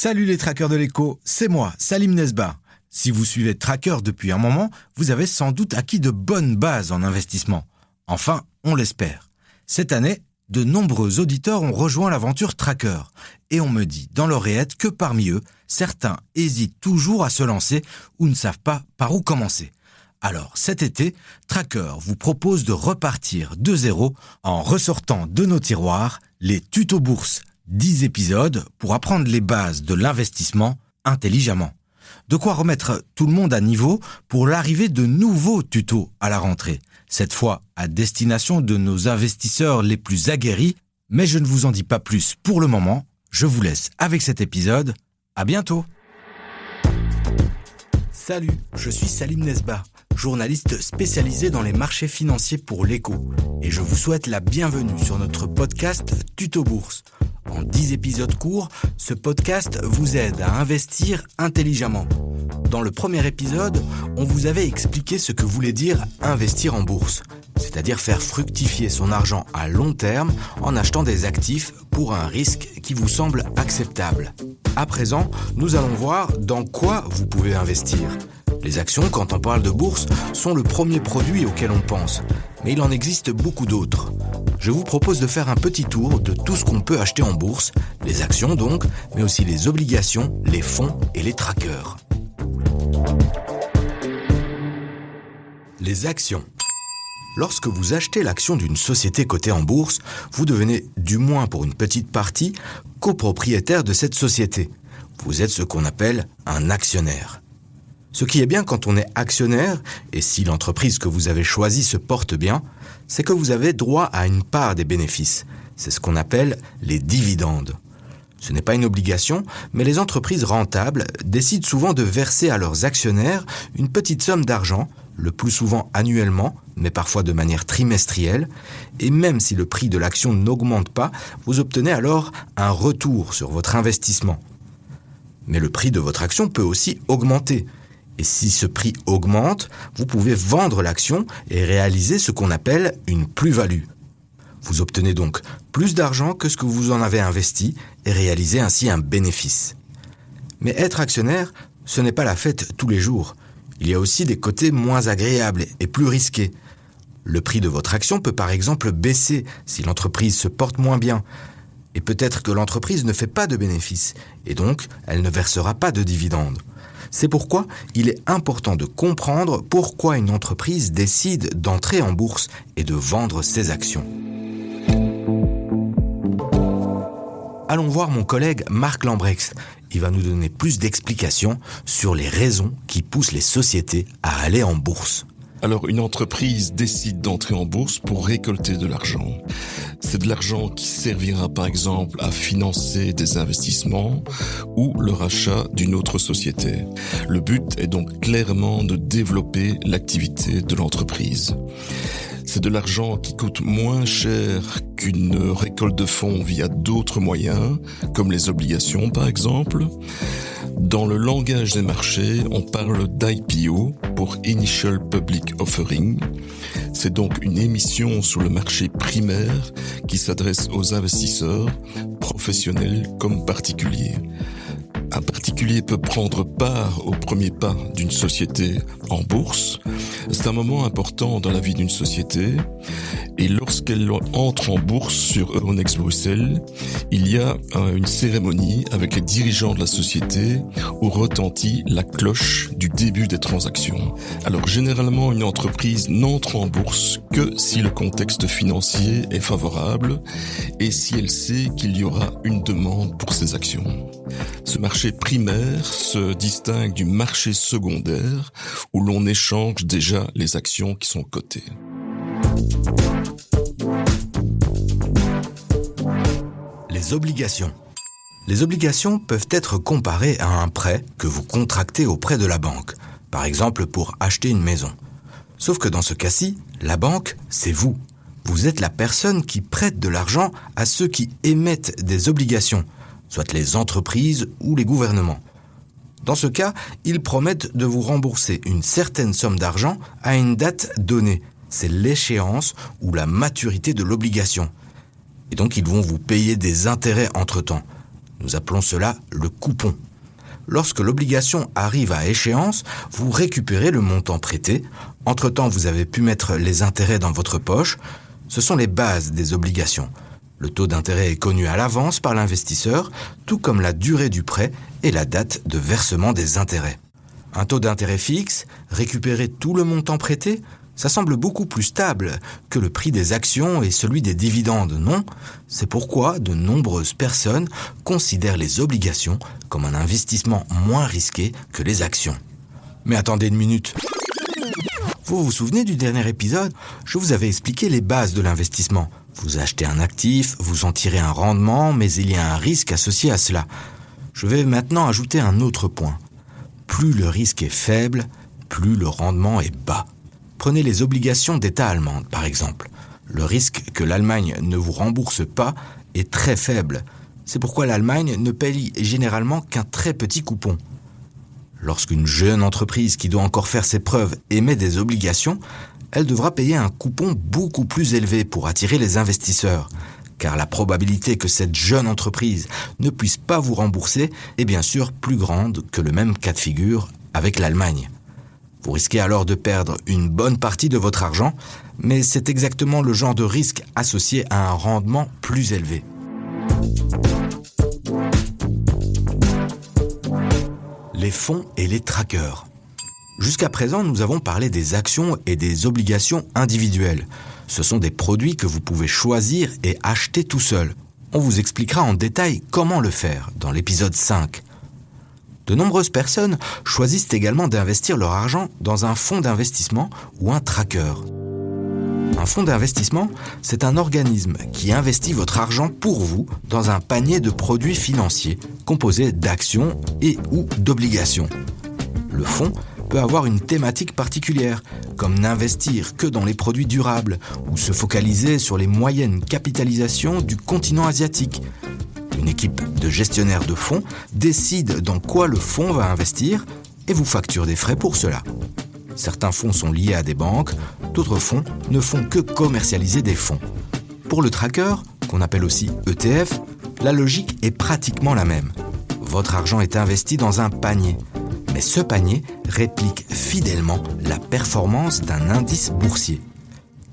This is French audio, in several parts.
Salut les trackers de l'écho, c'est moi, Salim Nesba. Si vous suivez Tracker depuis un moment, vous avez sans doute acquis de bonnes bases en investissement. Enfin, on l'espère. Cette année, de nombreux auditeurs ont rejoint l'aventure Tracker. Et on me dit dans l'oreillette que parmi eux, certains hésitent toujours à se lancer ou ne savent pas par où commencer. Alors cet été, Tracker vous propose de repartir de zéro en ressortant de nos tiroirs les tutos bourse. 10 épisodes pour apprendre les bases de l'investissement intelligemment. De quoi remettre tout le monde à niveau pour l'arrivée de nouveaux tutos à la rentrée. Cette fois à destination de nos investisseurs les plus aguerris. Mais je ne vous en dis pas plus pour le moment. Je vous laisse avec cet épisode. À bientôt. Salut, je suis Salim Nesba, journaliste spécialisé dans les marchés financiers pour l'Écho. Et je vous souhaite la bienvenue sur notre podcast Tuto Bourse. En 10 épisodes courts, ce podcast vous aide à investir intelligemment. Dans le premier épisode, on vous avait expliqué ce que voulait dire investir en bourse, c'est-à-dire faire fructifier son argent à long terme en achetant des actifs pour un risque qui vous semble acceptable. À présent, nous allons voir dans quoi vous pouvez investir. Les actions, quand on parle de bourse, sont le premier produit auquel on pense, mais il en existe beaucoup d'autres. Je vous propose de faire un petit tour de tout ce qu'on peut acheter en bourse, les actions donc, mais aussi les obligations, les fonds et les trackers. Les actions. Lorsque vous achetez l'action d'une société cotée en bourse, vous devenez, du moins pour une petite partie, copropriétaire de cette société. Vous êtes ce qu'on appelle un actionnaire. Ce qui est bien quand on est actionnaire, et si l'entreprise que vous avez choisie se porte bien, c'est que vous avez droit à une part des bénéfices. C'est ce qu'on appelle les dividendes. Ce n'est pas une obligation, mais les entreprises rentables décident souvent de verser à leurs actionnaires une petite somme d'argent, le plus souvent annuellement, mais parfois de manière trimestrielle, et même si le prix de l'action n'augmente pas, vous obtenez alors un retour sur votre investissement. Mais le prix de votre action peut aussi augmenter. Et si ce prix augmente, vous pouvez vendre l'action et réaliser ce qu'on appelle une plus-value. Vous obtenez donc plus d'argent que ce que vous en avez investi et réalisez ainsi un bénéfice. Mais être actionnaire, ce n'est pas la fête tous les jours. Il y a aussi des côtés moins agréables et plus risqués. Le prix de votre action peut par exemple baisser si l'entreprise se porte moins bien. Et peut-être que l'entreprise ne fait pas de bénéfices et donc elle ne versera pas de dividendes. C'est pourquoi il est important de comprendre pourquoi une entreprise décide d'entrer en bourse et de vendre ses actions. Allons voir mon collègue Marc Lambrecht. Il va nous donner plus d'explications sur les raisons qui poussent les sociétés à aller en bourse. Alors, une entreprise décide d'entrer en bourse pour récolter de l'argent. C'est de l'argent qui servira par exemple à financer des investissements ou le rachat d'une autre société. Le but est donc clairement de développer l'activité de l'entreprise. C'est de l'argent qui coûte moins cher qu'une récolte de fonds via d'autres moyens, comme les obligations par exemple. Dans le langage des marchés, on parle d'IPO pour Initial Public Offering. C'est donc une émission sur le marché primaire qui s'adresse aux investisseurs, professionnels comme particuliers. Un particulier peut prendre part au premier pas d'une société en bourse. C'est un moment important dans la vie d'une société. Et lorsqu'elle entre en bourse sur Euronext Bruxelles, il y a une cérémonie avec les dirigeants de la société où retentit la cloche du début des transactions. Alors généralement, une entreprise n'entre en bourse que si le contexte financier est favorable et si elle sait qu'il y aura une demande pour ses actions. Ce marché primaire se distingue du marché secondaire où l'on échange déjà les actions qui sont cotées. Les obligations. Les obligations peuvent être comparées à un prêt que vous contractez auprès de la banque, par exemple pour acheter une maison. Sauf que dans ce cas-ci, la banque, c'est vous. Vous êtes la personne qui prête de l'argent à ceux qui émettent des obligations, soit les entreprises ou les gouvernements. Dans ce cas, ils promettent de vous rembourser une certaine somme d'argent à une date donnée. C'est l'échéance ou la maturité de l'obligation. Et donc, ils vont vous payer des intérêts entre-temps. Nous appelons cela le coupon. Lorsque l'obligation arrive à échéance, vous récupérez le montant prêté. Entre-temps, vous avez pu mettre les intérêts dans votre poche. Ce sont les bases des obligations. Le taux d'intérêt est connu à l'avance par l'investisseur, tout comme la durée du prêt et la date de versement des intérêts. Un taux d'intérêt fixe, récupérer tout le montant prêté, ça semble beaucoup plus stable que le prix des actions et celui des dividendes, non ? C'est pourquoi de nombreuses personnes considèrent les obligations comme un investissement moins risqué que les actions. Mais attendez une minute. Vous vous souvenez du dernier épisode ? Je vous avais expliqué les bases de l'investissement. Vous achetez un actif, vous en tirez un rendement, mais il y a un risque associé à cela. Je vais maintenant ajouter un autre point. Plus le risque est faible, plus le rendement est bas. Prenez les obligations d'État allemandes, par exemple. Le risque que l'Allemagne ne vous rembourse pas est très faible. C'est pourquoi l'Allemagne ne paye généralement qu'un très petit coupon. Lorsqu'une jeune entreprise qui doit encore faire ses preuves émet des obligations, elle devra payer un coupon beaucoup plus élevé pour attirer les investisseurs, car la probabilité que cette jeune entreprise ne puisse pas vous rembourser est bien sûr plus grande que le même cas de figure avec l'Allemagne. Vous risquez alors de perdre une bonne partie de votre argent, mais c'est exactement le genre de risque associé à un rendement plus élevé. Les fonds et les trackers. Jusqu'à présent, nous avons parlé des actions et des obligations individuelles. Ce sont des produits que vous pouvez choisir et acheter tout seul. On vous expliquera en détail comment le faire dans l'épisode 5. De nombreuses personnes choisissent également d'investir leur argent dans un fonds d'investissement ou un tracker. Un fonds d'investissement, c'est un organisme qui investit votre argent pour vous dans un panier de produits financiers composé d'actions et ou d'obligations. Le fonds peut avoir une thématique particulière, comme n'investir que dans les produits durables ou se focaliser sur les moyennes capitalisations du continent asiatique. Une équipe de gestionnaires de fonds décide dans quoi le fonds va investir et vous facture des frais pour cela. Certains fonds sont liés à des banques, d'autres fonds ne font que commercialiser des fonds. Pour le tracker, qu'on appelle aussi ETF, la logique est pratiquement la même. Votre argent est investi dans un panier, mais ce panier réplique fidèlement la performance d'un indice boursier.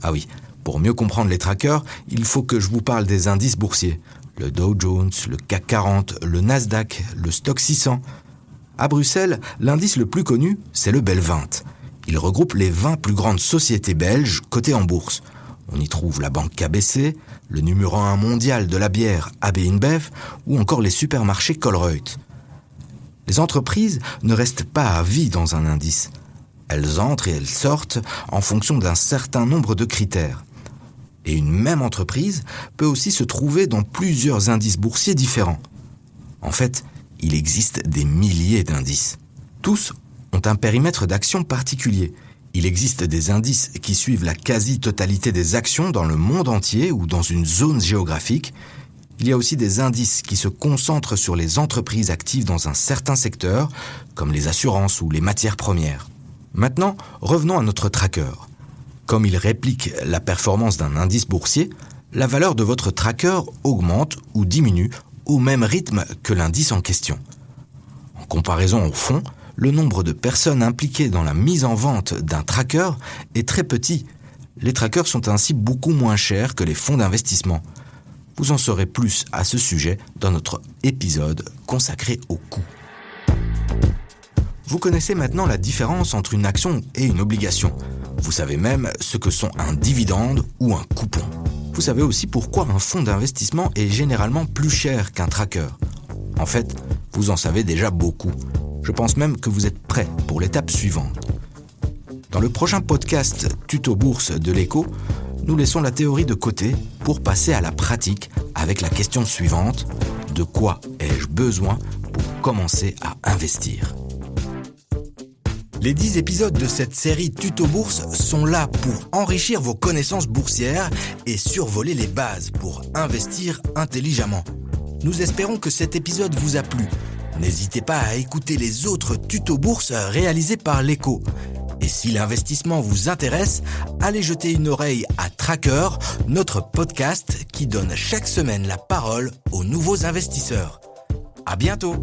Ah oui, pour mieux comprendre les trackers, il faut que je vous parle des indices boursiers. Le Dow Jones, le CAC 40, le Nasdaq, le Stock 600. À Bruxelles, l'indice le plus connu, c'est le BEL 20. Il regroupe les 20 plus grandes sociétés belges cotées en bourse. On y trouve la banque KBC, le numéro 1 mondial de la bière AB InBev ou encore les supermarchés Colruyt. Les entreprises ne restent pas à vie dans un indice. Elles entrent et elles sortent en fonction d'un certain nombre de critères. Et une même entreprise peut aussi se trouver dans plusieurs indices boursiers différents. En fait, il existe des milliers d'indices. Tous ont un périmètre d'action particulier. Il existe des indices qui suivent la quasi-totalité des actions dans le monde entier ou dans une zone géographique. Il y a aussi des indices qui se concentrent sur les entreprises actives dans un certain secteur, comme les assurances ou les matières premières. Maintenant, revenons à notre tracker. Comme il réplique la performance d'un indice boursier, la valeur de votre tracker augmente ou diminue au même rythme que l'indice en question. En comparaison au fonds, le nombre de personnes impliquées dans la mise en vente d'un tracker est très petit. Les trackers sont ainsi beaucoup moins chers que les fonds d'investissement. Vous en saurez plus à ce sujet dans notre épisode consacré au coût. Vous connaissez maintenant la différence entre une action et une obligation. Vous savez même ce que sont un dividende ou un coupon. Vous savez aussi pourquoi un fonds d'investissement est généralement plus cher qu'un tracker. En fait, vous en savez déjà beaucoup. Je pense même que vous êtes prêts pour l'étape suivante. Dans le prochain podcast Tuto Bourse de l'Écho, nous laissons la théorie de côté pour passer à la pratique avec la question suivante: de quoi ai-je besoin pour commencer à investir ? Les 10 épisodes de cette série Tuto Bourse sont là pour enrichir vos connaissances boursières et survoler les bases pour investir intelligemment. Nous espérons que cet épisode vous a plu. N'hésitez pas à écouter les autres tutos bourse réalisés par l'Écho. Et si l'investissement vous intéresse, allez jeter une oreille à Tracker, notre podcast qui donne chaque semaine la parole aux nouveaux investisseurs. À bientôt!